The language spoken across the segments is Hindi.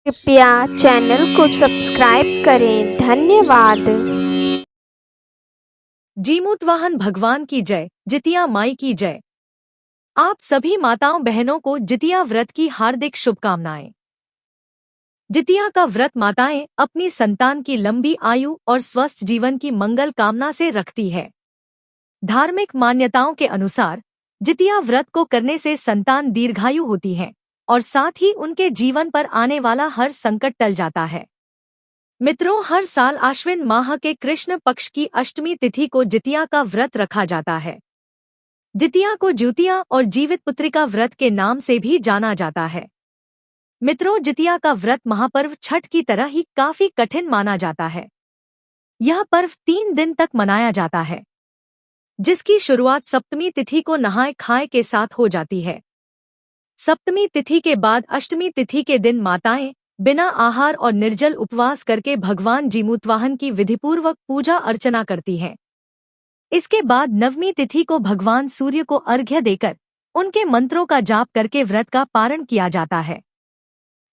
कृपया चैनल को सब्सक्राइब करें। धन्यवाद। जीमूतवाहन भगवान की जय, जितिया माई की जय। आप सभी माताओं बहनों को जितिया व्रत की हार्दिक शुभकामनाएं। जितिया का व्रत माताएं अपनी संतान की लंबी आयु और स्वस्थ जीवन की मंगल कामना से रखती है। धार्मिक मान्यताओं के अनुसार जितिया व्रत को करने से संतान दीर्घायु होती है और साथ ही उनके जीवन पर आने वाला हर संकट टल जाता है। मित्रों, हर साल आश्विन माह के कृष्ण पक्ष की अष्टमी तिथि को जितिया का व्रत रखा जाता है। जितिया को ज्योतिया और जीवित पुत्रिका व्रत के नाम से भी जाना जाता है। मित्रों, जितिया का व्रत महापर्व छठ की तरह ही काफी कठिन माना जाता है। यह पर्व 3 दिन तक मनाया जाता है, जिसकी शुरुआत सप्तमी तिथि को नहाय खाए के साथ हो जाती है। सप्तमी तिथि के बाद अष्टमी तिथि के दिन माताएं बिना आहार और निर्जल उपवास करके भगवान जीमूतवाहन की विधिपूर्वक पूजा अर्चना करती हैं। इसके बाद नवमी तिथि को भगवान सूर्य को अर्घ्य देकर उनके मंत्रों का जाप करके व्रत का पारण किया जाता है।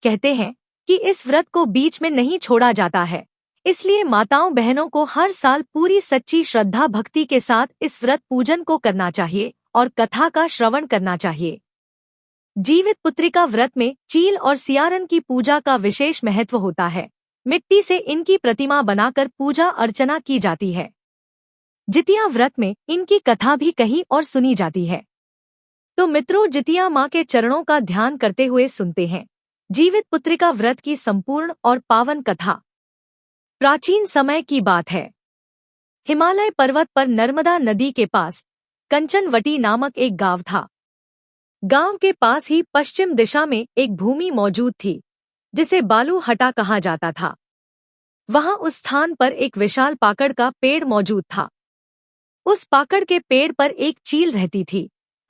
कहते हैं कि इस व्रत को बीच में नहीं छोड़ा जाता है, इसलिए माताओं बहनों को हर साल पूरी सच्ची श्रद्धा भक्ति के साथ इस व्रत पूजन को करना चाहिए और कथा का श्रवण करना चाहिए। जीवित पुत्रिका व्रत में चील और सियारन की पूजा का विशेष महत्व होता है। मिट्टी से इनकी प्रतिमा बनाकर पूजा अर्चना की जाती है। जितिया व्रत में इनकी कथा भी कही और सुनी जाती है। तो मित्रों, जितिया माँ के चरणों का ध्यान करते हुए सुनते हैं जीवित पुत्रिका व्रत की संपूर्ण और पावन कथा। प्राचीन समय की बात है। हिमालय पर्वत पर नर्मदा नदी के पास कंचनवटी नामक एक गांव था। गांव के पास ही पश्चिम दिशा में एक भूमि मौजूद थी, जिसे बालू हटा कहा जाता था। वहां उस स्थान पर एक विशाल पाकड़ का पेड़ मौजूद था। उस पाकड़ के पेड़ पर एक चील रहती थी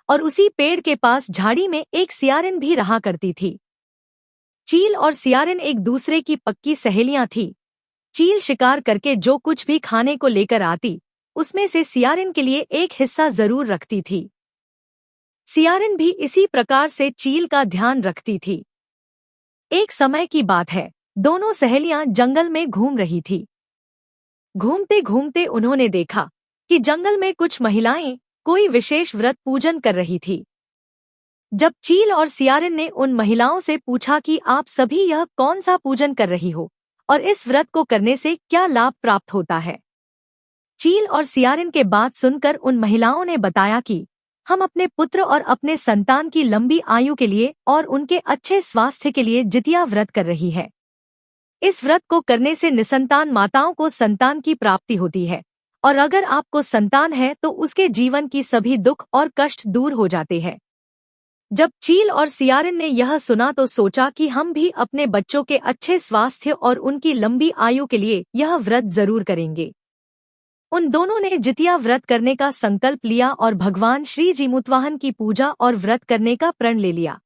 और उसी पेड़ के पास झाड़ी में एक सियारिन भी रहा करती थी। चील और सियारिन एक दूसरे की पक्की सहेलियां थी। चील शिकार करके जो कुछ भी खाने को लेकर आती, उसमें से सियारिन के लिए एक हिस्सा जरूर रखती थी। सियारिन भी इसी प्रकार से चील का ध्यान रखती थी। एक समय की बात है, दोनों सहेलियां जंगल में घूम रही थी। घूमते घूमते उन्होंने देखा कि जंगल में कुछ महिलाएं कोई विशेष व्रत पूजन कर रही थी। जब चील और सियारिन ने उन महिलाओं से पूछा कि आप सभी यह कौन सा पूजन कर रही हो और इस व्रत को करने से क्या लाभ प्राप्त होता है, चील और सियारिन के बात सुनकर उन महिलाओं ने बताया कि हम अपने पुत्र और अपने संतान की लंबी आयु के लिए और उनके अच्छे स्वास्थ्य के लिए जितिया व्रत कर रही है। इस व्रत को करने से निसंतान माताओं को संतान की प्राप्ति होती है और अगर आपको संतान है तो उसके जीवन की सभी दुख और कष्ट दूर हो जाते हैं। जब चील और सियारिन ने यह सुना तो सोचा कि हम भी अपने बच्चों के अच्छे स्वास्थ्य और उनकी लंबी आयु के लिए यह व्रत जरूर करेंगे। उन दोनों ने जितिया व्रत करने का संकल्प लिया और भगवान श्री जीमूतवाहन की पूजा और व्रत करने का प्रण ले लिया।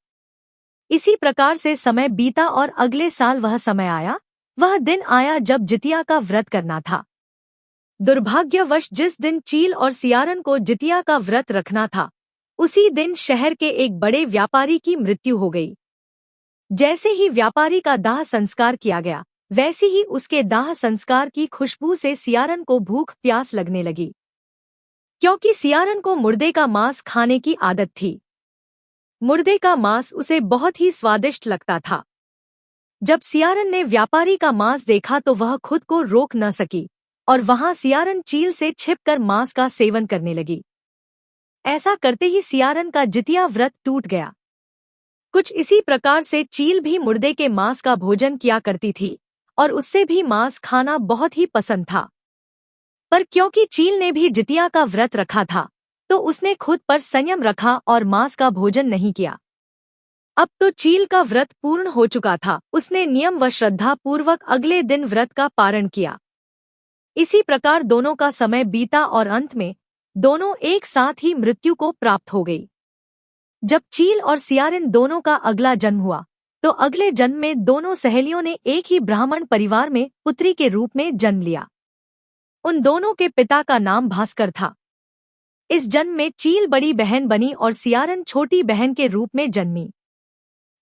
इसी प्रकार से समय बीता और अगले साल वह समय आया, वह दिन आया जब जितिया का व्रत करना था। दुर्भाग्यवश जिस दिन चील और सियारन को जितिया का व्रत रखना था, उसी दिन शहर के एक बड़े व्यापारी की मृत्यु हो गई। जैसे ही व्यापारी का दाह संस्कार किया गया, वैसे ही उसके दाह संस्कार की खुशबू से सियारन को भूख प्यास लगने लगी, क्योंकि सियारन को मुर्दे का मांस खाने की आदत थी। मुर्दे का मांस उसे बहुत ही स्वादिष्ट लगता था। जब सियारन ने व्यापारी का मांस देखा तो वह खुद को रोक न सकी और वहां सियारन चील से छिपकर मांस का सेवन करने लगी। ऐसा करते ही सियारन का जितिया व्रत टूट गया। कुछ इसी प्रकार से चील भी मुर्दे के मांस का भोजन किया करती थी और उससे भी मांस खाना बहुत ही पसंद था। पर क्योंकि चील ने भी जितिया का व्रत रखा था, तो उसने खुद पर संयम रखा और मांस का भोजन नहीं किया। अब तो चील का व्रत पूर्ण हो चुका था। उसने नियम व श्रद्धा पूर्वक अगले दिन व्रत का पारण किया। इसी प्रकार दोनों का समय बीता और अंत में दोनों एक साथ ही मृत्यु को प्राप्त हो गई। जब चील और सियारिन दोनों का अगला जन्म हुआ, तो अगले जन्म में दोनों सहेलियों ने एक ही ब्राह्मण परिवार में पुत्री के रूप में जन्म लिया। उन दोनों के पिता का नाम भास्कर था। इस जन्म में चील बड़ी बहन बनी और सियारन छोटी बहन के रूप में जन्मी।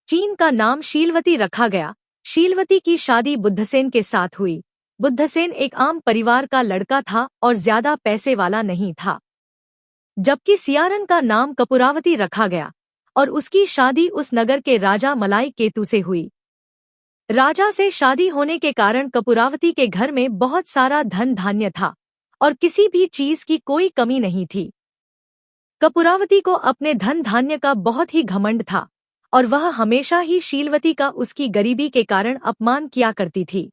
चीन का नाम शीलवती रखा गया। शीलवती की शादी बुद्धसेन के साथ हुई। बुद्धसेन एक आम परिवार का लड़का था और ज्यादा पैसे वाला नहीं था, जबकि सियारन का नाम कपूरावती रखा गया और उसकी शादी उस नगर के राजा मलाई केतु से हुई। राजा से शादी होने के कारण कपूरावती के घर में बहुत सारा धन धान्य था और किसी भी चीज की कोई कमी नहीं थी। कपूरावती को अपने धन धान्य का बहुत ही घमंड था और वह हमेशा ही शीलवती का उसकी गरीबी के कारण अपमान किया करती थी।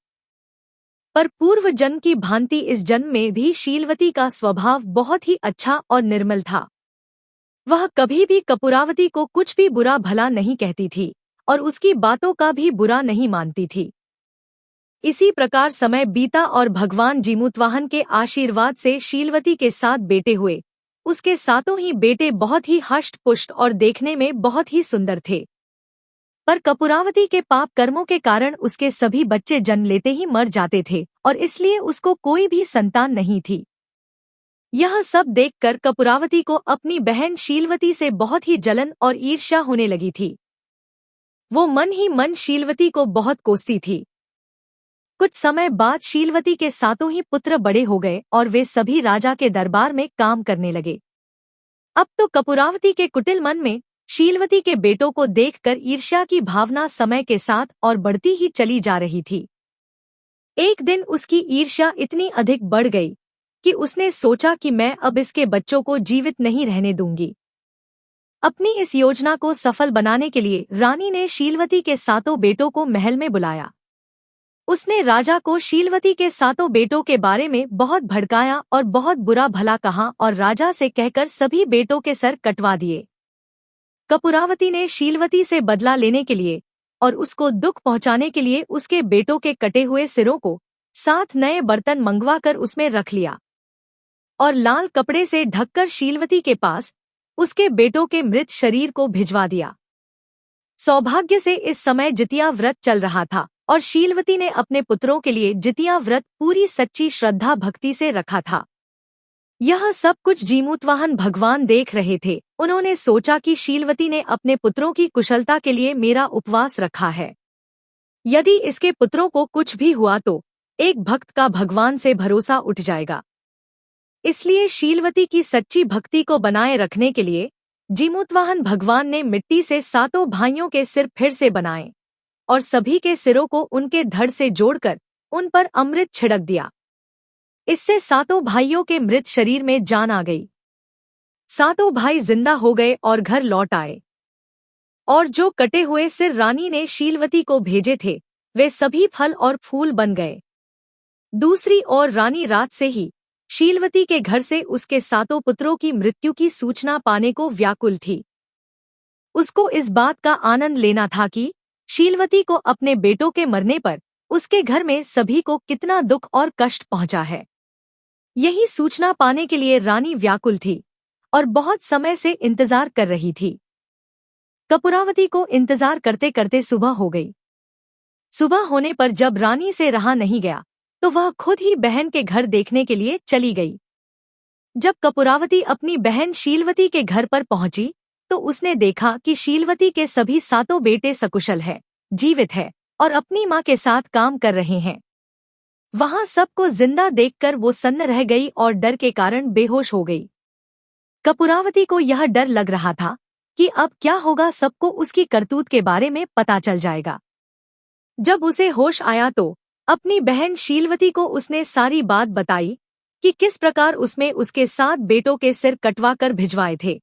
पर पूर्व जन्म की भांति इस जन्म में भी शीलवती का स्वभाव बहुत ही अच्छा और निर्मल था। वह कभी भी कपूरावती को कुछ भी बुरा भला नहीं कहती थी और उसकी बातों का भी बुरा नहीं मानती थी। इसी प्रकार समय बीता और भगवान जीमूतवाहन के आशीर्वाद से शीलवती के 7 बेटे हुए। उसके 7 ही बेटे बहुत ही हष्ट पुष्ट और देखने में बहुत ही सुंदर थे। पर कपूरावती के पाप कर्मों के कारण उसके सभी बच्चे जन्म लेते ही मर जाते थे और इसलिए उसको कोई भी संतान नहीं थी। यह सब देखकर कपूरावती को अपनी बहन शीलवती से बहुत ही जलन और ईर्ष्या होने लगी थी। वो मन ही मन शीलवती को बहुत कोसती थी। कुछ समय बाद शीलवती के 7 ही पुत्र बड़े हो गए और वे सभी राजा के दरबार में काम करने लगे। अब तो कपूरावती के कुटिल मन में शीलवती के बेटों को देखकर ईर्ष्या की भावना समय के साथ और बढ़ती ही चली जा रही थी। एक दिन उसकी ईर्ष्या इतनी अधिक बढ़ गई कि उसने सोचा कि मैं अब इसके बच्चों को जीवित नहीं रहने दूंगी। अपनी इस योजना को सफल बनाने के लिए रानी ने शीलवती के 7 बेटों को महल में बुलाया। उसने राजा को शीलवती के 7 बेटों के बारे में बहुत भड़काया और बहुत बुरा भला कहा और राजा से कहकर सभी बेटों के सर कटवा दिए। कपूरावती ने शीलवती से बदला लेने के लिए और उसको दुख पहुंचाने के लिए उसके बेटों के कटे हुए सिरों को 7 नए बर्तन मंगवाकर उसमें रख लिया और लाल कपड़े से ढककर शीलवती के पास उसके बेटों के मृत शरीर को भिजवा दिया। सौभाग्य से इस समय जितिया व्रत चल रहा था और शीलवती ने अपने पुत्रों के लिए जितिया व्रत पूरी सच्ची श्रद्धा भक्ति से रखा था। यह सब कुछ जीमूतवाहन भगवान देख रहे थे। उन्होंने सोचा कि शीलवती ने अपने पुत्रों की कुशलता के लिए मेरा उपवास रखा है। यदि इसके पुत्रों को कुछ भी हुआ तो एक भक्त का भगवान से भरोसा उठ जाएगा। इसलिए शीलवती की सच्ची भक्ति को बनाए रखने के लिए जीमूतवाहन भगवान ने मिट्टी से 7 भाइयों के सिर फिर से बनाए और सभी के सिरों को उनके धड़ से जोड़कर उन पर अमृत छिड़क दिया। इससे 7 भाइयों के मृत शरीर में जान आ गई। 7 भाई जिंदा हो गए और घर लौट आए और जो कटे हुए सिर रानी ने शीलवती को भेजे थे वे सभी फल और फूल बन गए। दूसरी ओर रानी रात से ही शीलवती के घर से उसके 7 पुत्रों की मृत्यु की सूचना पाने को व्याकुल थी। उसको इस बात का आनंद लेना था कि शीलवती को अपने बेटों के मरने पर उसके घर में सभी को कितना दुख और कष्ट पहुंचा है। यही सूचना पाने के लिए रानी व्याकुल थी और बहुत समय से इंतजार कर रही थी। कपूरावती को इंतजार करते करते सुबह हो गई। सुबह होने पर जब रानी से रहा नहीं गया तो वह खुद ही बहन के घर देखने के लिए चली गई। जब कपूरावती अपनी बहन शीलवती के घर पर पहुंची तो उसने देखा कि शीलवती के सभी 7 बेटे सकुशल है, जीवित है और अपनी मां के साथ काम कर रहे हैं। वहां सबको जिंदा देखकर वो सन्न रह गई और डर के कारण बेहोश हो गई। कपूरावती को यह डर लग रहा था कि अब क्या होगा, सबको उसकी करतूत के बारे में पता चल जाएगा। जब उसे होश आया तो अपनी बहन शीलवती को उसने सारी बात बताई कि किस प्रकार उसमें उसके 7 बेटों के सिर कटवा कर भिजवाए थे।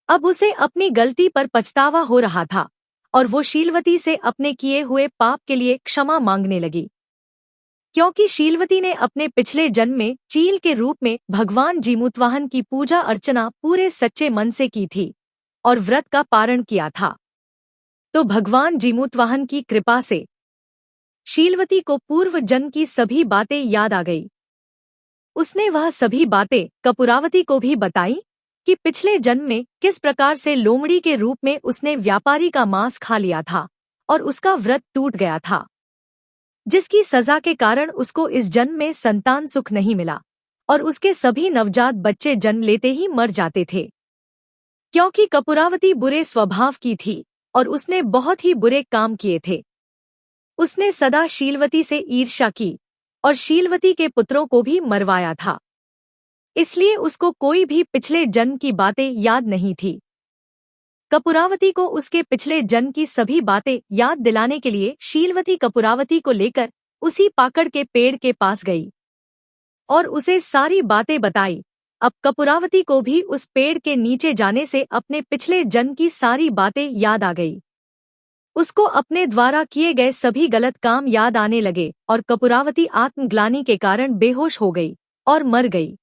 अब उसे अपनी गलती पर पछतावा हो रहा था और वो शीलवती से अपने किए हुए पाप के लिए क्षमा मांगने लगी, क्योंकि शीलवती ने अपने पिछले जन्म में चील के रूप में भगवान जीमूतवाहन की पूजा अर्चना पूरे सच्चे मन से की थी और व्रत का पारण किया था। तो भगवान जीमूतवाहन की कृपा से शीलवती को पूर्व जन्म की सभी बातें याद आ गई। उसने वह सभी बातें कपूरावती को भी बताई कि पिछले जन्म में किस प्रकार से लोमड़ी के रूप में उसने व्यापारी का मांस खा लिया था और उसका व्रत टूट गया था, जिसकी सजा के कारण उसको इस जन्म में संतान सुख नहीं मिला और उसके सभी नवजात बच्चे जन्म लेते ही मर जाते थे, क्योंकि कपूरावती बुरे स्वभाव की थी और उसने बहुत ही बुरे काम किए थे। उसने सदा शीलवती से ईर्ष्या की और शीलवती के पुत्रों को भी मरवाया था। इसलिए उसको कोई भी पिछले जन्म की बातें याद नहीं थी। कपूरावती को उसके पिछले जन्म की सभी बातें याद दिलाने के लिए शीलवती कपूरावती को लेकर उसी पाकड़ के पेड़ के पास गई और उसे सारी बातें बताई। अब कपूरावती को भी उस पेड़ के नीचे जाने से अपने पिछले जन्म की सारी बातें याद आ गई। उसको अपने द्वारा किए गए सभी गलत काम याद आने लगे और कपूरावती आत्मग्लानि के कारण बेहोश हो गई और मर गई।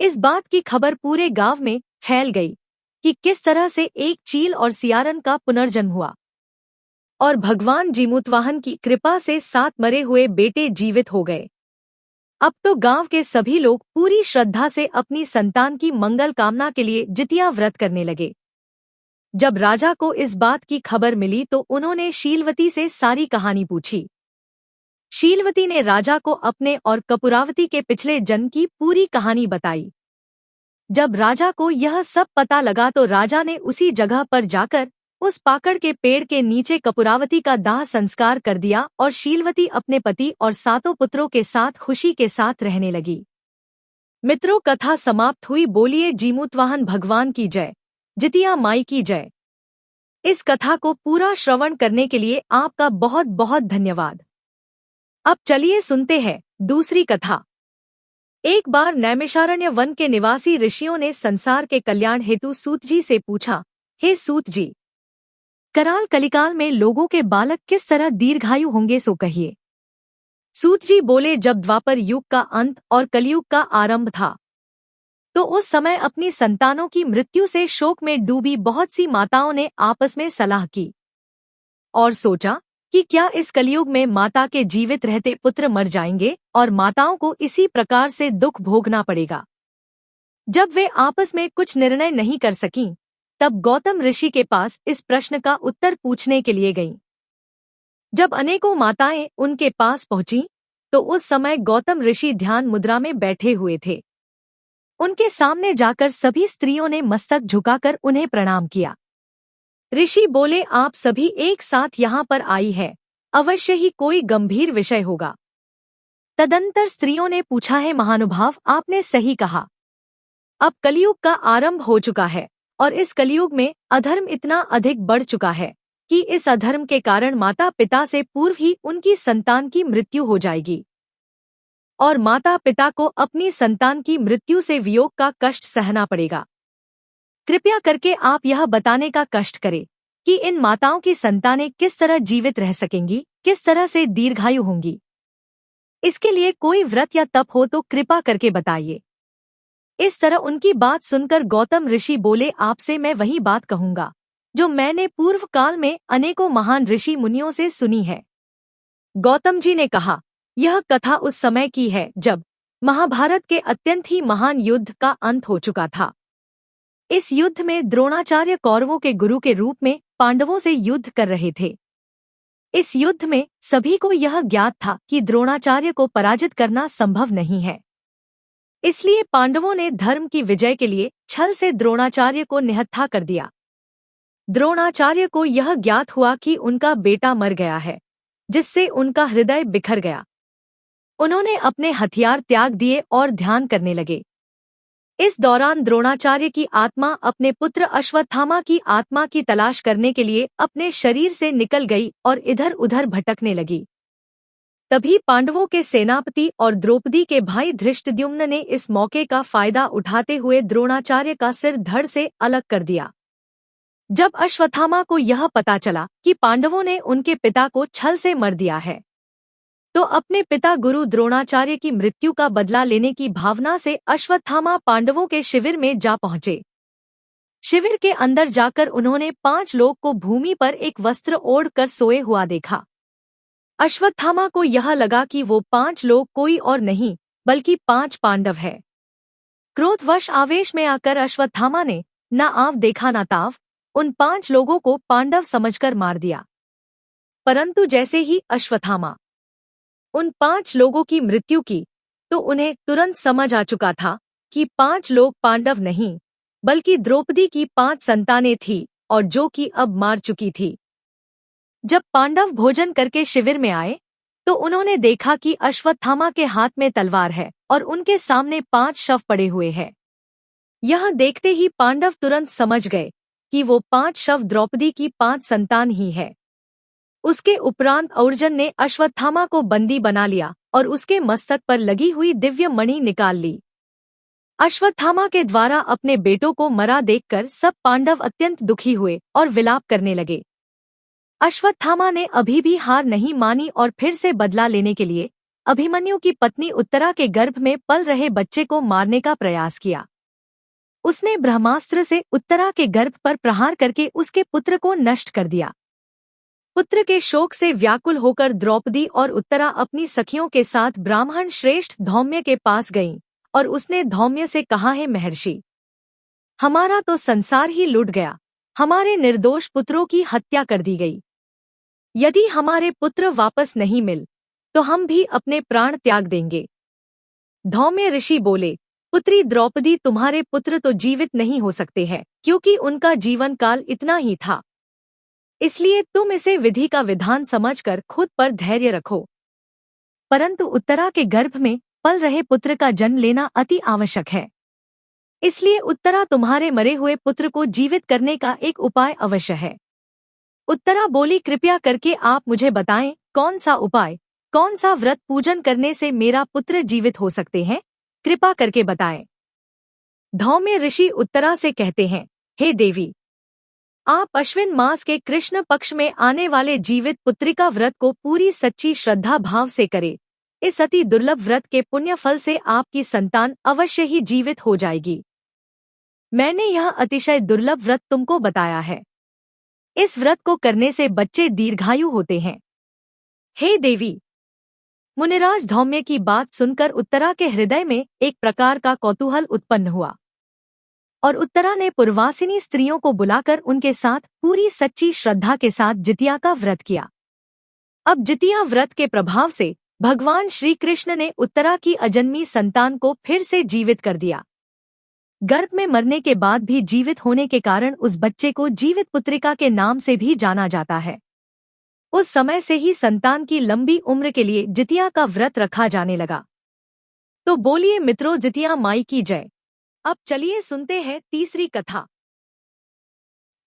इस बात की खबर पूरे गांव में फैल गई कि किस तरह से एक चील और सियारन का पुनर्जन्म हुआ और भगवान जीमूतवाहन की कृपा से 7 मरे हुए बेटे जीवित हो गए। अब तो गांव के सभी लोग पूरी श्रद्धा से अपनी संतान की मंगल कामना के लिए जितिया व्रत करने लगे। जब राजा को इस बात की खबर मिली तो उन्होंने शीलवती से सारी कहानी पूछी। शीलवती ने राजा को अपने और कपूरावती के पिछले जन्म की पूरी कहानी बताई। जब राजा को यह सब पता लगा तो राजा ने उसी जगह पर जाकर उस पाकड़ के पेड़ के नीचे कपूरावती का दाह संस्कार कर दिया और शीलवती अपने पति और 7 पुत्रों के साथ खुशी के साथ रहने लगी। मित्रों, कथा समाप्त हुई। बोलिए जीमूतवाहन भगवान की जय, जितिया माई की जय। इस कथा को पूरा श्रवण करने के लिए आपका बहुत बहुत धन्यवाद। अब चलिए सुनते हैं दूसरी कथा। एक बार नैमिषारण्य वन के निवासी ऋषियों ने संसार के कल्याण हेतु सूत जी से पूछा, हे सूत जी, कराल कलिकाल में लोगों के बालक किस तरह दीर्घायु होंगे सो कहिए। सूत जी बोले, जब द्वापर युग का अंत और कलयुग का आरंभ था तो उस समय अपनी संतानों की मृत्यु से शोक में डूबी बहुत सी माताओं ने आपस में सलाह की और सोचा कि क्या इस कलयुग में माता के जीवित रहते पुत्र मर जाएंगे और माताओं को इसी प्रकार से दुख भोगना पड़ेगा। जब वे आपस में कुछ निर्णय नहीं कर सकीं, तब गौतम ऋषि के पास इस प्रश्न का उत्तर पूछने के लिए गईं। जब अनेकों माताएं उनके पास पहुंचीं, तो उस समय गौतम ऋषि ध्यान मुद्रा में बैठे हुए थे। उनके सामने जाकर सभी स्त्रियों ने मस्तक झुकाकर उन्हें प्रणाम किया। ऋषि बोले, आप सभी एक साथ यहाँ पर आई है, अवश्य ही कोई गंभीर विषय होगा। तदंतर स्त्रियों ने पूछा, है महानुभाव, आपने सही कहा। अब कलयुग का आरंभ हो चुका है और इस कलयुग में अधर्म इतना अधिक बढ़ चुका है कि इस अधर्म के कारण माता पिता से पूर्व ही उनकी संतान की मृत्यु हो जाएगी और माता पिता को अपनी संतान की मृत्यु से वियोग का कष्ट सहना पड़ेगा। कृपया करके आप यह बताने का कष्ट करें कि इन माताओं की संतानें किस तरह जीवित रह सकेंगी, किस तरह से दीर्घायु होंगी। इसके लिए कोई व्रत या तप हो तो कृपा करके बताइए। इस तरह उनकी बात सुनकर गौतम ऋषि बोले, आपसे मैं वही बात कहूंगा जो मैंने पूर्व काल में अनेकों महान ऋषि मुनियों से सुनी है। गौतम जी ने कहा, यह कथा उस समय की है जब महाभारत के अत्यंत ही महान युद्ध का अंत हो चुका था। इस युद्ध में द्रोणाचार्य कौरवों के गुरु के रूप में पांडवों से युद्ध कर रहे थे। इस युद्ध में सभी को यह ज्ञात था कि द्रोणाचार्य को पराजित करना संभव नहीं है। इसलिए पांडवों ने धर्म की विजय के लिए छल से द्रोणाचार्य को निहत्था कर दिया। द्रोणाचार्य को यह ज्ञात हुआ कि उनका बेटा मर गया है, जिससे उनका हृदय बिखर गया। उन्होंने अपने हथियार त्याग दिए और ध्यान करने लगे। इस दौरान द्रोणाचार्य की आत्मा अपने पुत्र अश्वत्थामा की आत्मा की तलाश करने के लिए अपने शरीर से निकल गई और इधर उधर भटकने लगी। तभी पांडवों के सेनापति और द्रौपदी के भाई धृष्टद्युम्न ने इस मौके का फायदा उठाते हुए द्रोणाचार्य का सिर धड़ से अलग कर दिया। जब अश्वत्थामा को यह पता चला कि पांडवों ने उनके पिता को छल से मर दिया है, तो अपने पिता गुरु द्रोणाचार्य की मृत्यु का बदला लेने की भावना से अश्वत्थामा पांडवों के शिविर में जा पहुंचे। शिविर के अंदर जाकर उन्होंने 5 लोग को भूमि पर एक वस्त्र ओढ़ कर सोए हुआ देखा। अश्वत्थामा को यह लगा कि वो 5 लोग कोई और नहीं बल्कि 5 पांडव है। क्रोधवश आवेश में आकर अश्वत्थामा ने न आव देखा न ताव उन 5 लोगों को पांडव समझकर मार दिया। परंतु जैसे ही अश्वत्थामा उन 5 लोगों की मृत्यु की, तो उन्हें तुरंत समझ आ चुका था कि 5 लोग पांडव नहीं बल्कि द्रौपदी की 5 संतानें थी और जो कि अब मार चुकी थी। जब पांडव भोजन करके शिविर में आए तो उन्होंने देखा कि अश्वत्थामा के हाथ में तलवार है और उनके सामने 5 शव पड़े हुए हैं। यह देखते ही पांडव तुरंत समझ गए कि वो 5 शव द्रौपदी की 5 संतान ही है। उसके उपरांत अर्जुन ने अश्वत्थामा को बंदी बना लिया और उसके मस्तक पर लगी हुई दिव्य मणि निकाल ली। अश्वत्थामा के द्वारा अपने बेटों को मरा देखकर सब पांडव अत्यंत दुखी हुए और विलाप करने लगे। अश्वत्थामा ने अभी भी हार नहीं मानी और फिर से बदला लेने के लिए अभिमन्यु की पत्नी उत्तरा के गर्भ में पल रहे बच्चे को मारने का प्रयास किया। उसने ब्रह्मास्त्र से उत्तरा के गर्भ पर प्रहार करके उसके पुत्र को नष्ट कर दिया। पुत्र के शोक से व्याकुल होकर द्रौपदी और उत्तरा अपनी सखियों के साथ ब्राह्मण श्रेष्ठ धौम्य के पास गईं और उसने धौम्य से कहा, है महर्षि, हमारा तो संसार ही लुट गया, हमारे निर्दोष पुत्रों की हत्या कर दी गई। यदि हमारे पुत्र वापस नहीं मिल तो हम भी अपने प्राण त्याग देंगे। धौम्य ऋषि बोले, पुत्री द्रौपदी, तुम्हारे पुत्र तो जीवित नहीं हो सकते हैं क्योंकि उनका जीवन काल इतना ही था, इसलिए तुम इसे विधि का विधान समझकर खुद पर धैर्य रखो। परंतु उत्तरा के गर्भ में पल रहे पुत्र का जन्म लेना अति आवश्यक है, इसलिए उत्तरा तुम्हारे मरे हुए पुत्र को जीवित करने का एक उपाय अवश्य है। उत्तरा बोली, कृपया करके आप मुझे बताएं, कौन सा उपाय, कौन सा व्रत पूजन करने से मेरा पुत्र जीवित हो सकते हैं, कृपा करके बताएं। धौम्य ऋषि उत्तरा से कहते हैं, हे देवी, आप अश्विन मास के कृष्ण पक्ष में आने वाले जीवित पुत्रिका व्रत को पूरी सच्ची श्रद्धा भाव से करें। इस अति दुर्लभ व्रत के पुण्य फल से आपकी संतान अवश्य ही जीवित हो जाएगी। मैंने यह अतिशय दुर्लभ व्रत तुमको बताया है। इस व्रत को करने से बच्चे दीर्घायु होते हैं। हे देवी, मुनिराज धौम्य की बात सुनकर उत्तरा के हृदय में एक प्रकार का कौतूहल उत्पन्न हुआ और उत्तरा ने पूर्वासिनी स्त्रियों को बुलाकर उनके साथ पूरी सच्ची श्रद्धा के साथ जितिया का व्रत किया। अब जितिया व्रत के प्रभाव से भगवान श्री कृष्ण ने उत्तरा की अजन्मी संतान को फिर से जीवित कर दिया। गर्भ में मरने के बाद भी जीवित होने के कारण उस बच्चे को जीवित पुत्रिका के नाम से भी जाना जाता है। उस समय से ही संतान की लंबी उम्र के लिए जितिया का व्रत रखा जाने लगा। तो बोलिए मित्रों, जितिया माई की जय। अब चलिए सुनते हैं तीसरी कथा।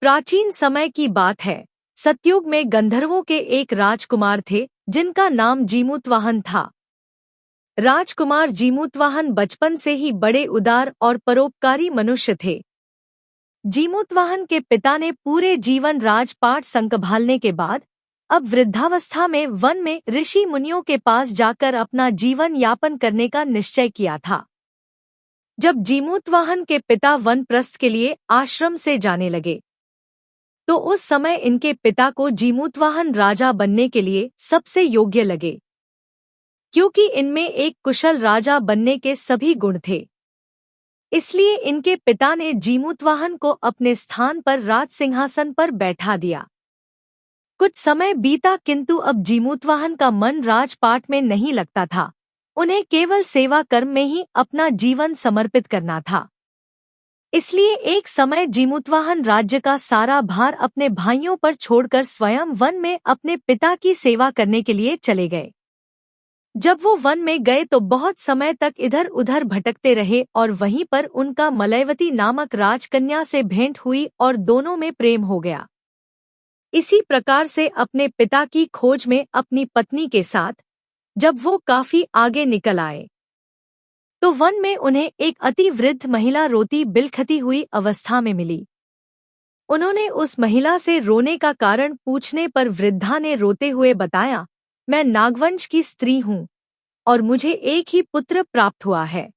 प्राचीन समय की बात है। सतयुग में गंधर्वों के एक राजकुमार थे जिनका नाम जीमूतवाहन था। राजकुमार जीमूतवाहन बचपन से ही बड़े उदार और परोपकारी मनुष्य थे। जीमूतवाहन के पिता ने पूरे जीवन राजपाट संभालने के बाद अब वृद्धावस्था में वन में ऋषि मुनियों के पास जाकर अपना जीवन यापन करने का निश्चय किया था। जब जीमूतवाहन के पिता वनप्रस्थ के लिए आश्रम से जाने लगे तो उस समय इनके पिता को जीमूतवाहन राजा बनने के लिए सबसे योग्य लगे, क्योंकि इनमें एक कुशल राजा बनने के सभी गुण थे। इसलिए इनके पिता ने जीमूतवाहन को अपने स्थान पर राज सिंहासन पर बैठा दिया। कुछ समय बीता किंतु अब जीमूतवाहन का मन राजपाट में नहीं लगता था। उन्हें केवल सेवा कर्म में ही अपना जीवन समर्पित करना था। इसलिए एक समय जीमूतवाहन राज्य का सारा भार अपने भाइयों पर छोड़कर स्वयं वन में अपने पिता की सेवा करने के लिए चले गए। जब वो वन में गए तो बहुत समय तक इधर उधर भटकते रहे और वहीं पर उनका मलयवती नामक राजकन्या से भेंट हुई और दोनों में प्रेम हो गया। इसी प्रकार से अपने पिता की खोज में अपनी पत्नी के साथ जब वो काफी आगे निकल आए तो वन में उन्हें एक अति वृद्ध महिला रोती बिलखती हुई अवस्था में मिली। उन्होंने उस महिला से रोने का कारण पूछने पर वृद्धा ने रोते हुए बताया, मैं नागवंश की स्त्री हूँ और मुझे एक ही पुत्र प्राप्त हुआ है।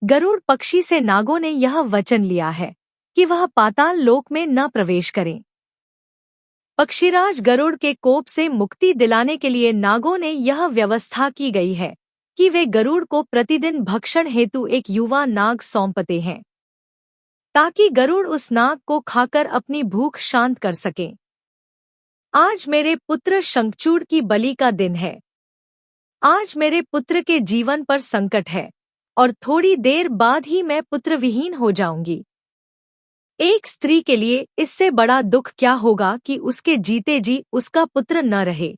गरुड़ पक्षी से नागों ने यह वचन लिया है कि वह पाताल लोक में न प्रवेश करें। पक्षीराज गरुड़ के कोप से मुक्ति दिलाने के लिए नागों ने यह व्यवस्था की गई है कि वे गरुड़ को प्रतिदिन भक्षण हेतु एक युवा नाग सौंपते हैं, ताकि गरुड़ उस नाग को खाकर अपनी भूख शांत कर सके। आज मेरे पुत्र शंखचूड़ की बलि का दिन है। आज मेरे पुत्र के जीवन पर संकट है और थोड़ी देर बाद ही मैं पुत्रविहीन हो जाऊंगी। एक स्त्री के लिए इससे बड़ा दुख क्या होगा कि उसके जीते जी उसका पुत्र न रहे।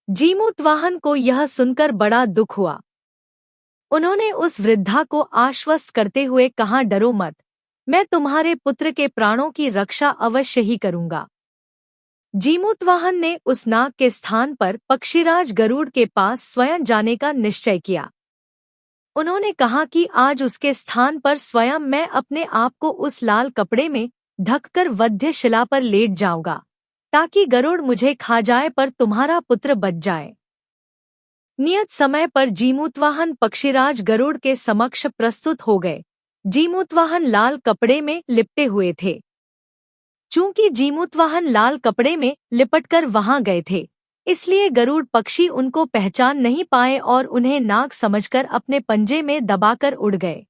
जीमूतवाहन को यह सुनकर बड़ा दुख हुआ। उन्होंने उस वृद्धा को आश्वस्त करते हुए कहा, डरो मत, मैं तुम्हारे पुत्र के प्राणों की रक्षा अवश्य ही करूंगा। जीमूतवाहन ने उस नाग के स्थान पर पक्षीराज गरुड़ के पास स्वयं जाने का निश्चय किया। उन्होंने कहा कि आज उसके स्थान पर स्वयं मैं अपने आप को उस लाल कपड़े में ढककर वध्य शिला पर लेट जाऊंगा, ताकि गरुड़ मुझे खा जाए पर तुम्हारा पुत्र बच जाए। नियत समय पर जीमूतवाहन पक्षीराज गरुड़ के समक्ष प्रस्तुत हो गए। जीमूतवाहन लाल कपड़े में लिपटे हुए थे। चूंकि जीमूतवाहन लाल कपड़े में लिपटकर वहां गए थे, इसलिए गरुड़ पक्षी उनको पहचान नहीं पाए और उन्हें नाग समझकर अपने पंजे में दबाकर उड़ गए।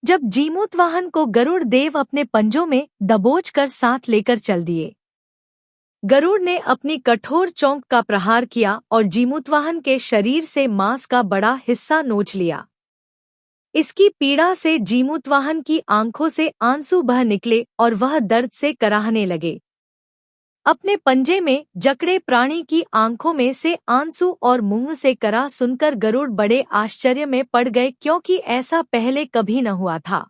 जब जीमूतवाहन को गरुड़ देव अपने पंजों में दबोचकर साथ लेकर चल दिए। गरुड़ ने अपनी कठोर चोंच का प्रहार किया और जीमूतवाहन के शरीर से मांस का बड़ा हिस्सा नोच लिया। इसकी पीड़ा से जीमूतवाहन की आंखों से आंसू बह निकले और वह दर्द से कराहने लगे। अपने पंजे में जकड़े प्राणी की आंखों में से आंसू और मुंह से कराह सुनकर गरुड़ बड़े आश्चर्य में पड़ गए, क्योंकि ऐसा पहले कभी न हुआ था।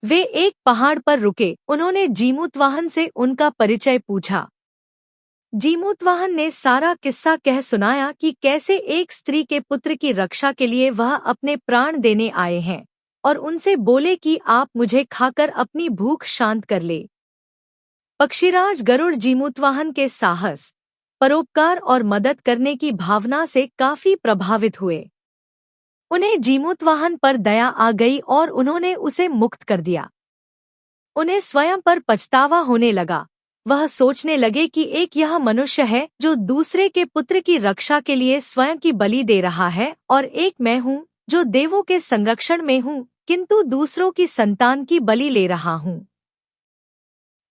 वे एक पहाड़ पर रुके। उन्होंने जीमूतवाहन से उनका परिचय पूछा। जीमूतवाहन ने सारा किस्सा कह सुनाया कि कैसे एक स्त्री के पुत्र की रक्षा के लिए वह अपने प्राण देने आए हैं, और उनसे बोले कि आप मुझे खाकर अपनी भूख शांत कर ले। पक्षीराज गरुड़ जीमूतवाहन के साहस, परोपकार और मदद करने की भावना से काफी प्रभावित हुए। उन्हें जीमूतवाहन पर दया आ गई और उन्होंने उसे मुक्त कर दिया। उन्हें स्वयं पर पछतावा होने लगा। वह सोचने लगे कि एक यह मनुष्य है जो दूसरे के पुत्र की रक्षा के लिए स्वयं की बलि दे रहा है, और एक मैं हूँ जो देवों के संरक्षण में हूँ किंतु दूसरों की संतान की बलि ले रहा हूँ।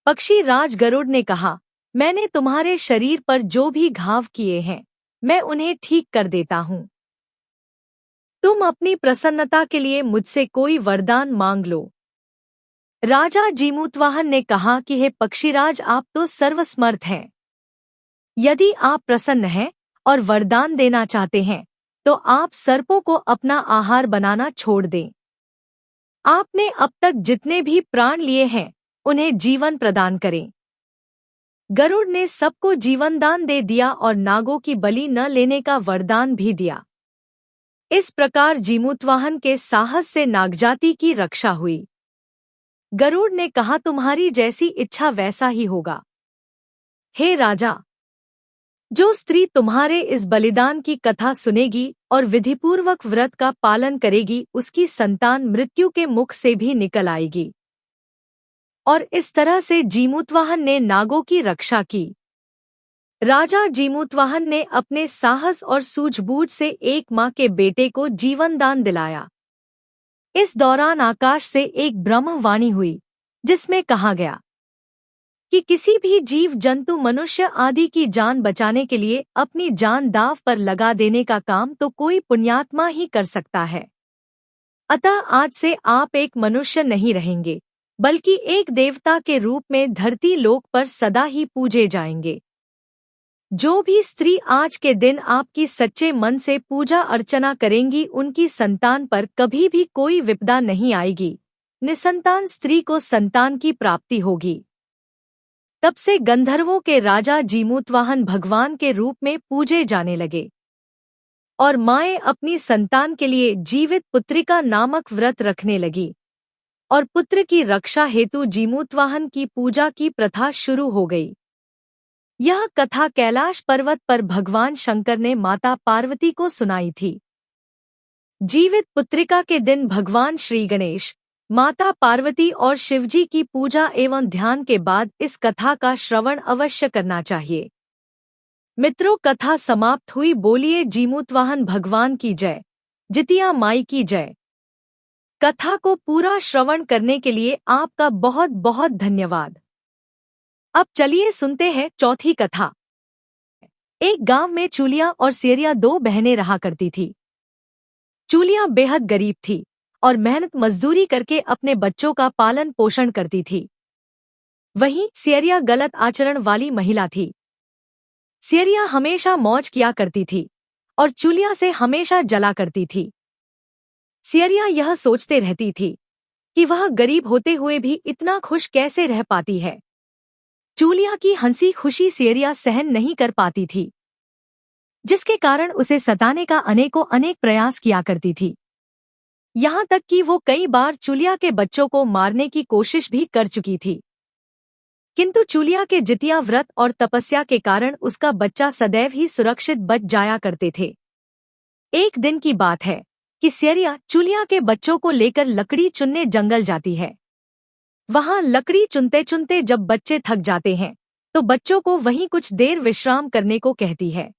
पक्षी राज गरुड़ ने कहा, मैंने तुम्हारे शरीर पर जो भी घाव किए हैं, मैं उन्हें ठीक कर देता हूँ। तुम अपनी प्रसन्नता के लिए मुझसे कोई वरदान मांग लो। राजा जीमूतवाहन ने कहा कि हे पक्षीराज, आप तो सर्वसमर्थ हैं। यदि आप प्रसन्न हैं और वरदान देना चाहते हैं, तो आप सर्पों को अपना आहार बनाना छोड़ दें। आपने अब तक जितने भी प्राण लिए हैं, उन्हें जीवन प्रदान करें। गरुड़ ने सबको जीवनदान दे दिया और नागों की बलि न लेने का वरदान भी दिया। इस प्रकार जीमूतवाहन के साहस से नागजाति की रक्षा हुई। गरुड़ ने कहा, तुम्हारी जैसी इच्छा वैसा ही होगा। हे राजा, जो स्त्री तुम्हारे इस बलिदान की कथा सुनेगी और विधिपूर्वक व्रत का पालन करेगी, उसकी संतान मृत्यु के मुख से भी निकल आएगी। और इस तरह से जीमूतवाहन ने नागों की रक्षा की। राजा जीमूतवाहन ने अपने साहस और सूझबूझ से एक माँ के बेटे को जीवनदान दिलाया। इस दौरान आकाश से एक ब्रह्मवाणी हुई, जिसमें कहा गया कि किसी भी जीव जंतु मनुष्य आदि की जान बचाने के लिए अपनी जान दांव पर लगा देने का काम तो कोई पुण्यात्मा ही कर सकता है। अतः आज से आप एक मनुष्य नहीं रहेंगे, बल्कि एक देवता के रूप में धरती लोक पर सदा ही पूजे जाएंगे। जो भी स्त्री आज के दिन आपकी सच्चे मन से पूजा अर्चना करेंगी, उनकी संतान पर कभी भी कोई विपदा नहीं आएगी। निसंतान स्त्री को संतान की प्राप्ति होगी। तब से गंधर्वों के राजा जीमूतवाहन भगवान के रूप में पूजे जाने लगे, और माएँ अपनी संतान के लिए जीवित पुत्रिका नामक व्रत रखने लगी, और पुत्र की रक्षा हेतु जीमूतवाहन की पूजा की प्रथा शुरू हो गई। यह कथा कैलाश पर्वत पर भगवान शंकर ने माता पार्वती को सुनाई थी। जीवित पुत्रिका के दिन भगवान श्री गणेश, माता पार्वती और शिवजी की पूजा एवं ध्यान के बाद इस कथा का श्रवण अवश्य करना चाहिए। मित्रों, कथा समाप्त हुई। बोलिए जीमूतवाहन भगवान की जय, जितिया माई की जय। कथा को पूरा श्रवण करने के लिए आपका बहुत बहुत धन्यवाद। अब चलिए सुनते हैं चौथी कथा। एक गांव में चूलिया और सेरिया दो बहनें रहा करती थी। चूलिया बेहद गरीब थी और मेहनत मजदूरी करके अपने बच्चों का पालन पोषण करती थी। वहीं सियरिया गलत आचरण वाली महिला थी। सियरिया हमेशा मौज किया करती थी और चूलिया से हमेशा जला करती थी। सियरिया यह सोचते रहती थी कि वह गरीब होते हुए भी इतना खुश कैसे रह पाती है। चूलिया की हंसी खुशी सियरिया सहन नहीं कर पाती थी, जिसके कारण उसे सताने का अनेकों अनेक प्रयास किया करती थी। यहाँ तक कि वो कई बार चूलिया के बच्चों को मारने की कोशिश भी कर चुकी थी, किंतु चूलिया के जितिया व्रत और तपस्या के कारण उसका बच्चा सदैव ही सुरक्षित बच जाया करते थे। एक दिन की बात है कि सियरिया चूलिया के बच्चों को लेकर लकड़ी चुनने जंगल जाती है। वहां लकड़ी चुनते चुनते जब बच्चे थक जाते हैं तो बच्चों को वहीं कुछ देर विश्राम करने को कहती है।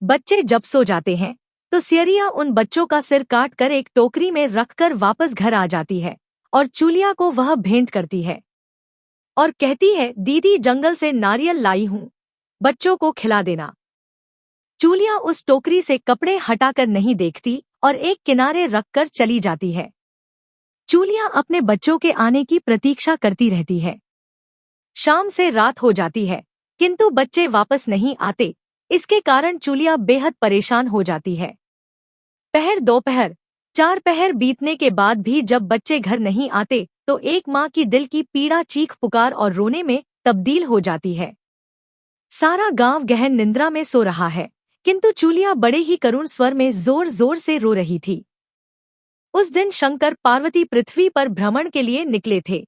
बच्चे जब सो जाते हैं तो सियरिया उन बच्चों का सिर काट कर एक टोकरी में रखकर वापस घर आ जाती है और चूलिया को वह भेंट करती है और कहती है, दीदी जंगल से नारियल लाई हूँ, बच्चों को खिला देना। चूलिया उस टोकरी से कपड़े हटाकर नहीं देखती और एक किनारे रखकर चली जाती है। चूलिया अपने बच्चों के आने की प्रतीक्षा करती रहती है। शाम से रात हो जाती है किंतु बच्चे वापस नहीं आते। इसके कारण चूलिया बेहद परेशान हो जाती है। पहर दोपहर 4 पहर बीतने के बाद भी जब बच्चे घर नहीं आते तो एक माँ की दिल की पीड़ा चीख पुकार और रोने में तब्दील हो जाती है। सारा गांव गहन निंद्रा में सो रहा है किंतु चूलिया बड़े ही करुण स्वर में जोर जोर से रो रही थी। उस दिन शंकर पार्वती पृथ्वी पर भ्रमण के लिए निकले थे।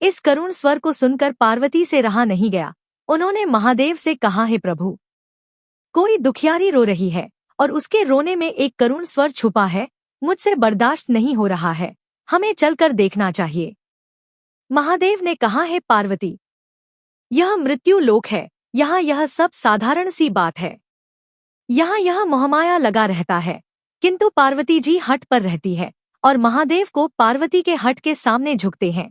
इस करुण स्वर को सुनकर पार्वती से रहा नहीं गया। उन्होंने महादेव से कहा, हे प्रभु, कोई दुखियारी रो रही है और उसके रोने में एक करुण स्वर छुपा है, मुझसे बर्दाश्त नहीं हो रहा है, हमें चलकर देखना चाहिए। महादेव ने कहा, है पार्वती, यह मृत्यु लोक है, यहाँ यह सब साधारण सी बात है। यहाँ यह मोहमाया लगा रहता है, किंतु पार्वती जी हट पर रहती है और महादेव को पार्वती के हट के सामने झुकते हैं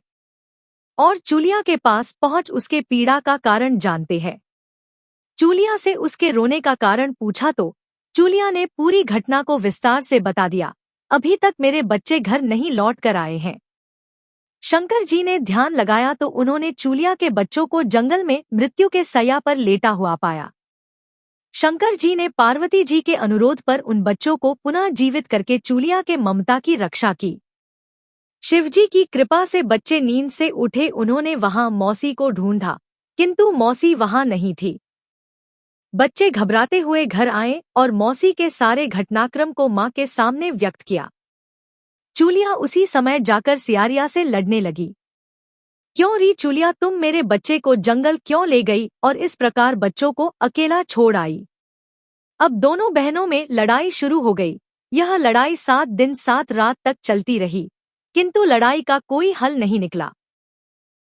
और चूलिया के पास पहुंच उसके पीड़ा का कारण जानते हैं। चूलिया से उसके रोने का कारण पूछा तो चूलिया ने पूरी घटना को विस्तार से बता दिया। अभी तक मेरे बच्चे घर नहीं लौट कर आए हैं। शंकर जी ने ध्यान लगाया तो उन्होंने चूलिया के बच्चों को जंगल में मृत्यु के सैया पर लेटा हुआ पाया। शंकर जी ने पार्वती जी के अनुरोध पर उन बच्चों को पुनः जीवित करके चूलिया के ममता की रक्षा की। शिवजी की कृपा से बच्चे नींद से उठे। उन्होंने वहां मौसी को ढूंढा किंतु मौसी वहां नहीं थी। बच्चे घबराते हुए घर आए और मौसी के सारे घटनाक्रम को मां के सामने व्यक्त किया। चूलिया उसी समय जाकर सियारिया से लड़ने लगी। क्यों री चूलिया, तुम मेरे बच्चे को जंगल क्यों ले गई और इस प्रकार बच्चों को अकेला छोड़ आई? अब दोनों बहनों में लड़ाई शुरू हो गई। यह लड़ाई 7 दिन 7 रात तक चलती रही किंतु लड़ाई का कोई हल नहीं निकला।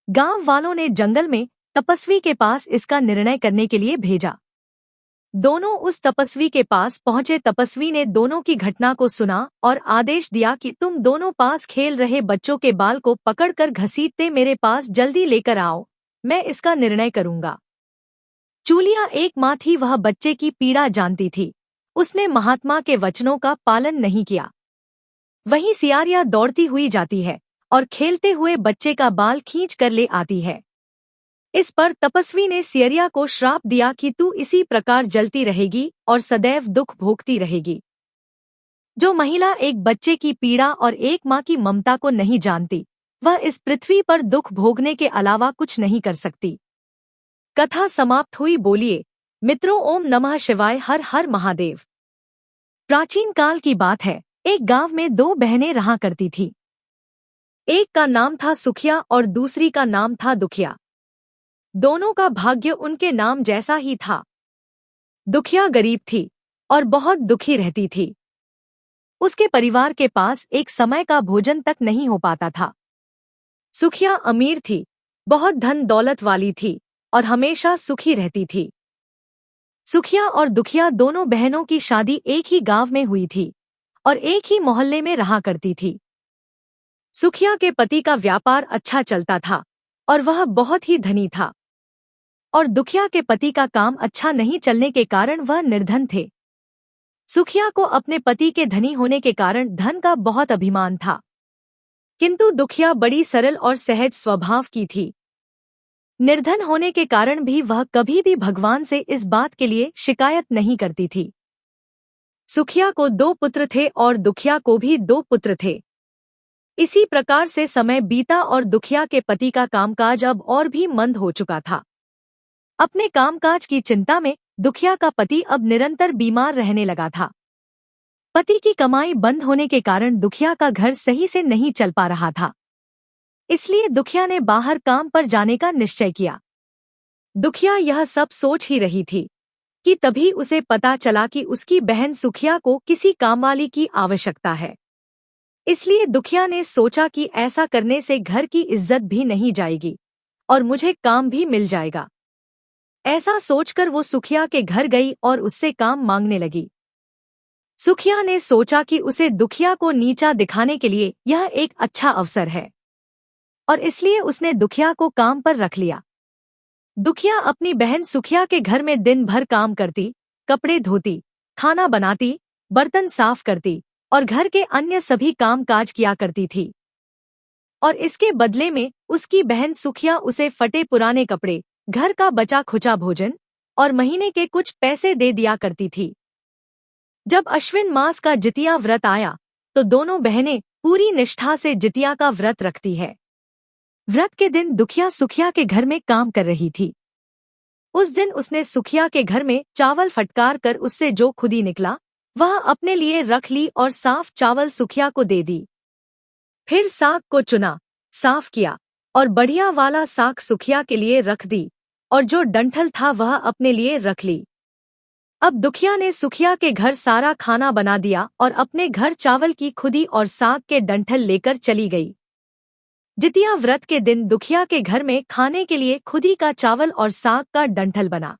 गांव वालों ने जंगल में तपस्वी के पास इसका निर्णय करने के लिए भेजा। दोनों उस तपस्वी के पास पहुंचे। तपस्वी ने दोनों की घटना को सुना और आदेश दिया कि तुम दोनों पास खेल रहे बच्चों के बाल को पकड़कर घसीटते मेरे पास जल्दी लेकर आओ, मैं इसका निर्णय करूंगा। चूलिया एक माँ थी, वह बच्चे की पीड़ा जानती थी। उसने महात्मा के वचनों का पालन नहीं किया। वहीं सियारिया दौड़ती हुई जाती है और खेलते हुए बच्चे का बाल खींच कर ले आती है। इस पर तपस्वी ने सियरिया को श्राप दिया कि तू इसी प्रकार जलती रहेगी और सदैव दुख भोगती रहेगी। जो महिला एक बच्चे की पीड़ा और एक माँ की ममता को नहीं जानती, वह इस पृथ्वी पर दुख भोगने के अलावा कुछ नहीं कर सकती। कथा समाप्त हुई। बोलिए मित्रों, ओम नमः शिवाय, हर हर महादेव। प्राचीन काल की बात है। एक गांव में 2 बहनें रहा करती थी। एक का नाम था सुखिया और दूसरी का नाम था दुखिया। दोनों का भाग्य उनके नाम जैसा ही था। दुखिया गरीब थी और बहुत दुखी रहती थी। उसके परिवार के पास एक समय का भोजन तक नहीं हो पाता था। सुखिया अमीर थी, बहुत धन दौलत वाली थी और हमेशा सुखी रहती थी। सुखिया और दुखिया दोनों बहनों की शादी एक ही गांव में हुई थी और एक ही मोहल्ले में रहा करती थी। सुखिया के पति का व्यापार अच्छा चलता था और वह बहुत ही धनी था और दुखिया के पति का काम अच्छा नहीं चलने के कारण वह निर्धन थे। सुखिया को अपने पति के धनी होने के कारण धन का बहुत अभिमान था, किंतु दुखिया बड़ी सरल और सहज स्वभाव की थी। निर्धन होने के कारण भी वह कभी भी भगवान से इस बात के लिए शिकायत नहीं करती थी। सुखिया को 2 पुत्र थे और दुखिया को भी 2 पुत्र थे। इसी प्रकार से समय बीता और दुखिया के पति का कामकाज अब और भी मंद हो चुका था। अपने कामकाज की चिंता में दुखिया का पति अब निरंतर बीमार रहने लगा था। पति की कमाई बंद होने के कारण दुखिया का घर सही से नहीं चल पा रहा था। इसलिए दुखिया ने बाहर काम पर जाने का निश्चय किया। दुखिया यह सब सोच ही रही थी कि तभी उसे पता चला कि उसकी बहन सुखिया को किसी कामवाली की आवश्यकता है। इसलिए दुखिया ने सोचा कि ऐसा करने से घर की इज्जत भी नहीं जाएगी और मुझे काम भी मिल जाएगा। ऐसा सोचकर वो सुखिया के घर गई और उससे काम मांगने लगी। सुखिया ने सोचा कि उसे दुखिया को नीचा दिखाने के लिए यह एक अच्छा अवसर है और इसलिए उसने दुखिया को काम पर रख लिया। दुखिया अपनी बहन सुखिया के घर में दिन भर काम करती, कपड़े धोती, खाना बनाती, बर्तन साफ करती और घर के अन्य सभी काम काज किया करती थी। और इसके बदले में उसकी बहन सुखिया उसे फटे पुराने कपड़े, घर का बचा खुचा भोजन और महीने के कुछ पैसे दे दिया करती थी। जब अश्विन मास का जितिया व्रत आया तो दोनों बहनें पूरी निष्ठा से जितिया का व्रत रखती है। व्रत के दिन दुखिया सुखिया के घर में काम कर रही थी। उस दिन उसने सुखिया के घर में चावल फटकार कर उससे जो खुदी निकला वह अपने लिए रख ली और साफ चावल सुखिया को दे दी। फिर साग को चुना, साफ किया और बढ़िया वाला साग सुखिया के लिए रख दी और जो डंठल था वह अपने लिए रख ली। अब दुखिया ने सुखिया के घर सारा खाना बना दिया और अपने घर चावल की खुदी और साग के डंठल लेकर चली गई। जितिया व्रत के दिन दुखिया के घर में खाने के लिए खुदी का चावल और साग का डंठल बना।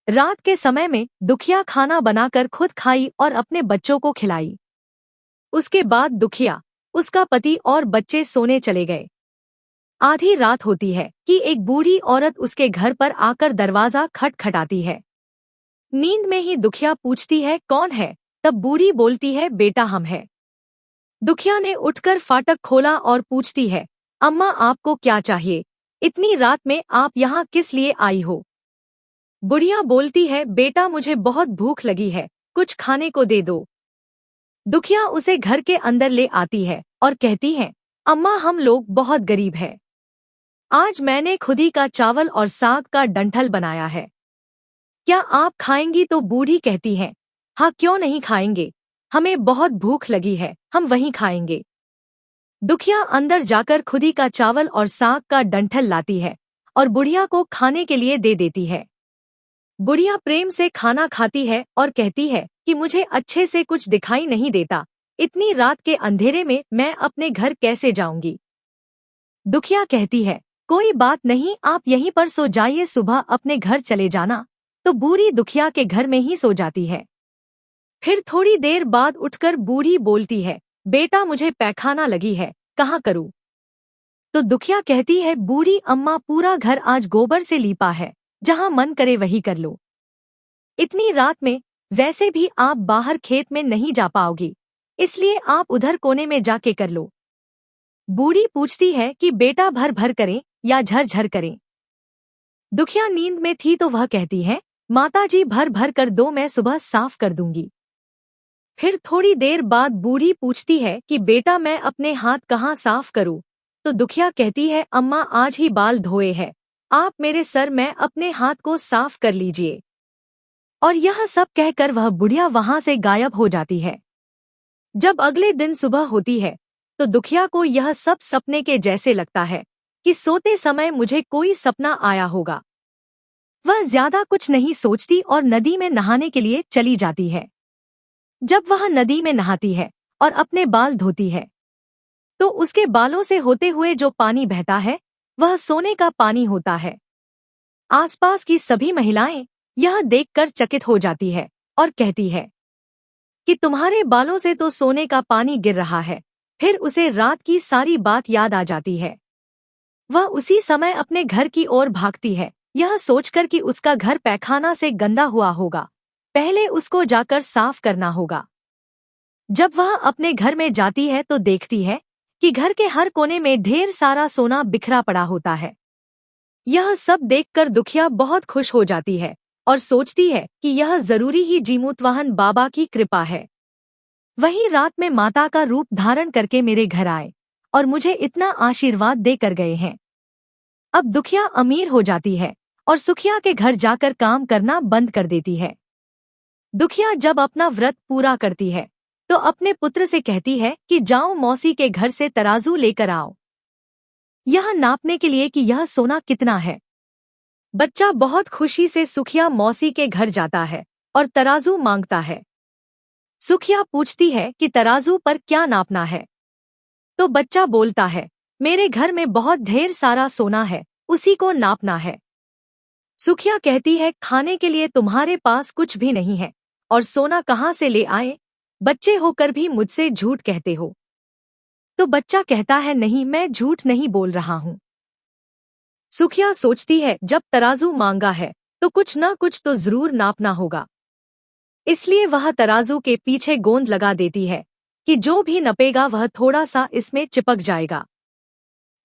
रात के समय में दुखिया खाना बनाकर खुद खाई और अपने बच्चों को खिलाई। उसके बाद दुखिया, उसका पति और बच्चे सोने चले गए। आधी रात होती है कि एक बूढ़ी औरत उसके घर पर आकर दरवाजा खटखटाती है। नींद में ही दुखिया पूछती है, कौन है? तब बूढ़ी बोलती है, बेटा हम है। दुखिया ने उठकर फाटक खोला और पूछती है, अम्मा आपको क्या चाहिए? इतनी रात में आप यहाँ किस लिए आई हो? बुढ़िया बोलती है, बेटा मुझे बहुत भूख लगी है, कुछ खाने को दे दो। दुखिया उसे घर के अंदर ले आती है और कहती है, अम्मा हम लोग बहुत गरीब हैं। आज मैंने खुदी का चावल और साग का डंठल बनाया है, क्या आप खाएंगी? तो बूढ़ी कहती है, हाँ क्यों नहीं खाएंगे, हमें बहुत भूख लगी है, हम वहीं खाएंगे। दुखिया अंदर जाकर खुदी का चावल और साग का डंठल लाती है और बुढ़िया को खाने के लिए दे देती है। बुढ़िया प्रेम से खाना खाती है और कहती है कि मुझे अच्छे से कुछ दिखाई नहीं देता, इतनी रात के अंधेरे में मैं अपने घर कैसे जाऊंगी? दुखिया कहती है, कोई बात नहीं, आप यहीं पर सो जाइए, सुबह अपने घर चले जाना। तो बूढ़ी दुखिया के घर में ही सो जाती है। फिर थोड़ी देर बाद उठकर बूढ़ी बोलती है, बेटा मुझे पैखाना लगी है, कहाँ करूँ? तो दुखिया कहती है, बूढ़ी अम्मा पूरा घर आज गोबर से लीपा है, जहाँ मन करे वही कर लो। इतनी रात में वैसे भी आप बाहर खेत में नहीं जा पाओगी, इसलिए आप उधर कोने में जाके कर लो। बूढ़ी पूछती है कि बेटा भर भर करें या झरझर करें? दुखिया नींद में थी तो वह कहती है, माताजी भर भर कर दो, मैं सुबह साफ कर दूंगी। फिर थोड़ी देर बाद बूढ़ी पूछती है कि बेटा मैं अपने हाथ कहाँ साफ करूँ? तो दुखिया कहती है, अम्मा आज ही बाल धोए हैं, आप मेरे सर में अपने हाथ को साफ कर लीजिए। और यह सब कहकर वह बुढ़िया वहां से गायब हो जाती है। जब अगले दिन सुबह होती है तो दुखिया को यह सब सपने के जैसे लगता है कि सोते समय मुझे कोई सपना आया होगा। वह ज्यादा कुछ नहीं सोचती और नदी में नहाने के लिए चली जाती है। जब वह नदी में नहाती है और अपने बाल धोती है तो उसके बालों से होते हुए जो पानी बहता है वह सोने का पानी होता है। आसपास की सभी महिलाएं यह देखकर चकित हो जाती है और कहती है कि तुम्हारे बालों से तो सोने का पानी गिर रहा है। फिर उसे रात की सारी बात याद आ जाती है। वह उसी समय अपने घर की ओर भागती है, यह सोचकर कि उसका घर पैखाना से गंदा हुआ होगा पहले उसको जाकर साफ करना होगा। जब वह अपने घर में जाती है तो देखती है कि घर के हर कोने में ढेर सारा सोना बिखरा पड़ा होता है। यह सब देखकर दुखिया बहुत खुश हो जाती है और सोचती है कि यह जरूरी ही जीमूतवाहन बाबा की कृपा है। वही रात में माता का रूप धारण करके मेरे घर आए और मुझे इतना आशीर्वाद देकर गए हैं। अब दुखिया अमीर हो जाती है और सुखिया के घर जाकर काम करना बंद कर देती है। दुखिया जब अपना व्रत पूरा करती है तो अपने पुत्र से कहती है कि जाओ मौसी के घर से तराजू लेकर आओ, यह नापने के लिए कि यह सोना कितना है। बच्चा बहुत खुशी से सुखिया मौसी के घर जाता है और तराजू मांगता है। सुखिया पूछती है कि तराजू पर क्या नापना है, तो बच्चा बोलता है मेरे घर में बहुत ढेर सारा सोना है, उसी को नापना है। सुखिया कहती है खाने के लिए तुम्हारे पास कुछ भी नहीं है और सोना कहाँ से ले आए, बच्चे होकर भी मुझसे झूठ कहते हो। तो बच्चा कहता है नहीं, मैं झूठ नहीं बोल रहा हूँ। सुखिया सोचती है जब तराजू मांगा है तो कुछ न कुछ तो जरूर नापना होगा, इसलिए वह तराजू के पीछे गोंद लगा देती है कि जो भी नपेगा वह थोड़ा सा इसमें चिपक जाएगा।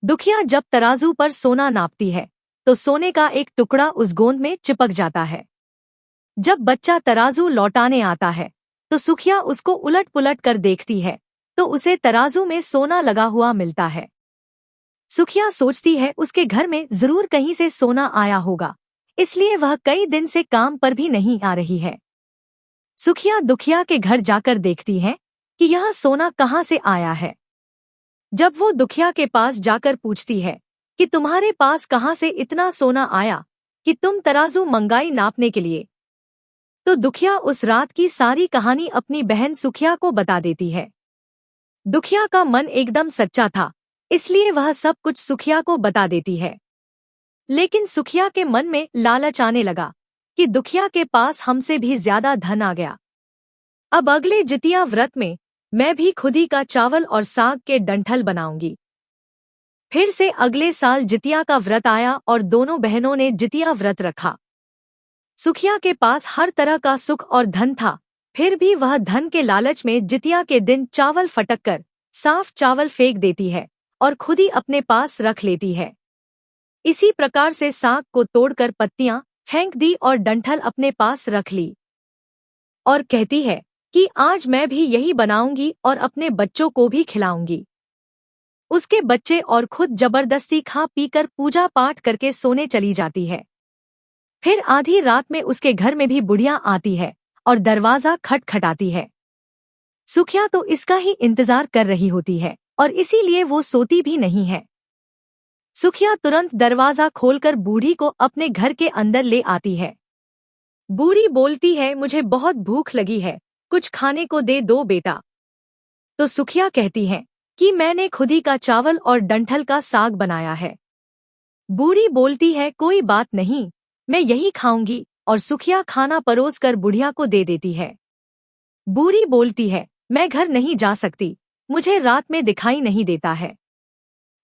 दुखिया जब तराजू पर सोना नापती है तो सोने का एक टुकड़ा उस गोंद में चिपक जाता है। जब बच्चा तराजू लौटाने आता है तो सुखिया उसको उलट पुलट कर देखती है तो उसे तराजू में सोना लगा हुआ मिलता है। सुखिया सोचती है उसके घर में जरूर कहीं से सोना आया होगा, इसलिए वह कई दिन से काम पर भी नहीं आ रही है। सुखिया दुखिया के घर जाकर देखती है कि यह सोना कहाँ से आया है। जब वो दुखिया के पास जाकर पूछती है कि तुम्हारे पास कहाँ से इतना सोना आया कि तुम तराजू मंगाई नापने के लिए, तो दुखिया उस रात की सारी कहानी अपनी बहन सुखिया को बता देती है। दुखिया का मन एकदम सच्चा था, इसलिए वह सब कुछ सुखिया को बता देती है। लेकिन सुखिया के मन में लालच आने लगा कि दुखिया के पास हमसे भी ज्यादा धन आ गया। अब अगले जितिया व्रत में मैं भी खुदी का चावल और साग के डंठल बनाऊंगी। फिर से अगले साल जितिया का व्रत आया और दोनों बहनों ने जितिया व्रत रखा। सुखिया के पास हर तरह का सुख और धन था, फिर भी वह धन के लालच में जितिया के दिन चावल फटक कर साफ चावल फेंक देती है और खुदी अपने पास रख लेती है। इसी प्रकार से साग को तोड़कर पत्तियां फेंक दी और डंठल अपने पास रख ली और कहती है कि आज मैं भी यही बनाऊंगी और अपने बच्चों को भी खिलाऊंगी। उसके बच्चे और खुद जबरदस्ती खा पीकर पूजा पाठ करके सोने चली जाती है। फिर आधी रात में उसके घर में भी बुढ़िया आती है और दरवाजा खटखटाती है। सुखिया तो इसका ही इंतजार कर रही होती है और इसीलिए वो सोती भी नहीं है। सुखिया तुरंत दरवाजा खोलकर बूढ़ी को अपने घर के अंदर ले आती है। बूढ़ी बोलती है मुझे बहुत भूख लगी है, कुछ खाने को दे दो बेटा। तो सुखिया कहती है कि मैंने खुदी का चावल और डंठल का साग बनाया है। बूढ़ी बोलती है कोई बात नहीं, मैं यही खाऊंगी, और सुखिया खाना परोस कर बुढ़िया को दे देती है। बूढ़ी बोलती है मैं घर नहीं जा सकती, मुझे रात में दिखाई नहीं देता है।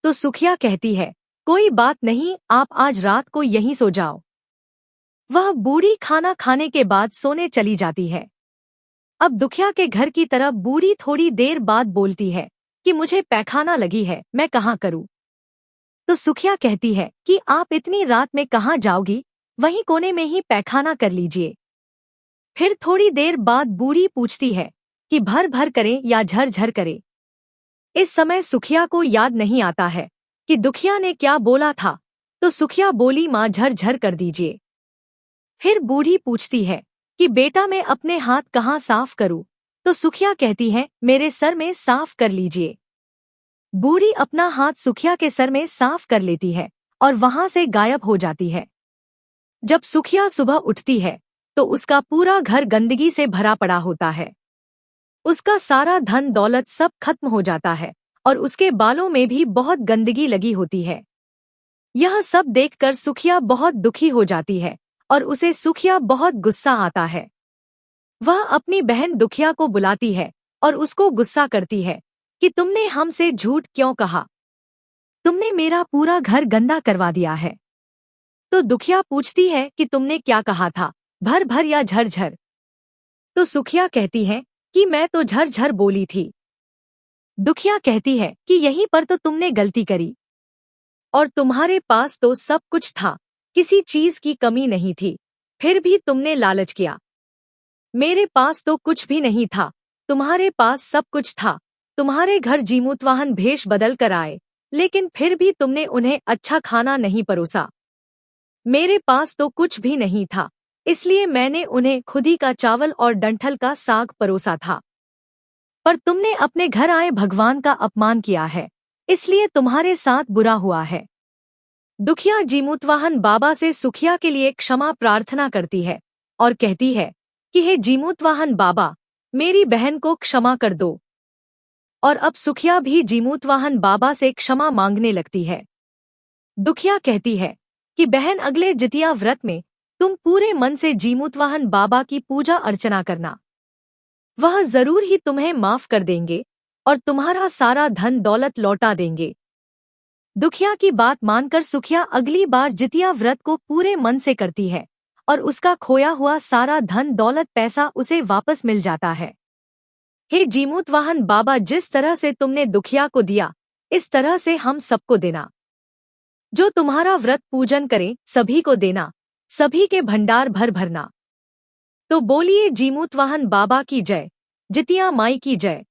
तो सुखिया कहती है कोई बात नहीं, आप आज रात को यहीं सो जाओ। वह बूढ़ी खाना खाने के बाद सोने चली जाती है। अब दुखिया के घर की तरफ बूढ़ी थोड़ी देर बाद बोलती है कि मुझे पैखाना लगी है, मैं कहाँ करूँ। तो सुखिया कहती है कि आप इतनी रात में कहाँ जाओगी, वहीं कोने में ही पैखाना कर लीजिए। फिर थोड़ी देर बाद बूढ़ी पूछती है कि भर भर करे या झरझर करे। इस समय सुखिया को याद नहीं आता है कि दुखिया ने क्या बोला था, तो सुखिया बोली माँ झरझर कर दीजिए। फिर बूढ़ी पूछती है कि बेटा मैं अपने हाथ कहाँ साफ करूँ, तो सुखिया कहती है मेरे सर में साफ कर लीजिए। बूढ़ी अपना हाथ सुखिया के सर में साफ कर लेती है और वहां से गायब हो जाती है। जब सुखिया सुबह उठती है तो उसका पूरा घर गंदगी से भरा पड़ा होता है। उसका सारा धन दौलत सब खत्म हो जाता है और उसके बालों में भी बहुत गंदगी लगी होती है। यह सब देखकर सुखिया बहुत दुखी हो जाती है और उसे सुखिया बहुत गुस्सा आता है। वह अपनी बहन दुखिया को बुलाती है और उसको गुस्सा करती है कि तुमने हमसे झूठ क्यों कहा, तुमने मेरा पूरा घर गंदा करवा दिया है। तो दुखिया पूछती है कि तुमने क्या कहा था, भर भर या झरझर। तो सुखिया कहती है कि मैं तो झरझर बोली थी। दुखिया कहती है कि यहीं पर तो तुमने गलती करी, और तुम्हारे पास तो सब कुछ था, किसी चीज की कमी नहीं थी, फिर भी तुमने लालच किया। मेरे पास तो कुछ भी नहीं था, तुम्हारे पास सब कुछ था। तुम्हारे घर जीमूतवाहन भेष बदल कर आए, लेकिन फिर भी तुमने उन्हें अच्छा खाना नहीं परोसा। मेरे पास तो कुछ भी नहीं था, इसलिए मैंने उन्हें खुदी का चावल और डंठल का साग परोसा था। पर तुमने अपने घर आए भगवान का अपमान किया है, इसलिए तुम्हारे साथ बुरा हुआ है। दुखिया जीमूतवाहन बाबा से सुखिया के लिए क्षमा प्रार्थना करती है और कहती है कि हे जीमूतवाहन बाबा, मेरी बहन को क्षमा कर दो। और अब सुखिया भी जीमूतवाहन बाबा से क्षमा मांगने लगती है। दुखिया कहती है कि बहन, अगले जितिया व्रत में तुम पूरे मन से जीमूतवाहन बाबा की पूजा अर्चना करना, वह जरूर ही तुम्हें माफ कर देंगे और तुम्हारा सारा धन दौलत लौटा देंगे। दुखिया की बात मानकर सुखिया अगली बार जितिया व्रत को पूरे मन से करती है और उसका खोया हुआ सारा धन दौलत पैसा उसे वापस मिल जाता है। हे जीमूतवाहन बाबा, जिस तरह से तुमने दुखिया को दिया, इस तरह से हम सबको देना। जो तुम्हारा व्रत पूजन करे सभी को देना, सभी के भंडार भर भरना। तो बोलिए जीमूतवाहन बाबा की जय, जितिया माई की जय।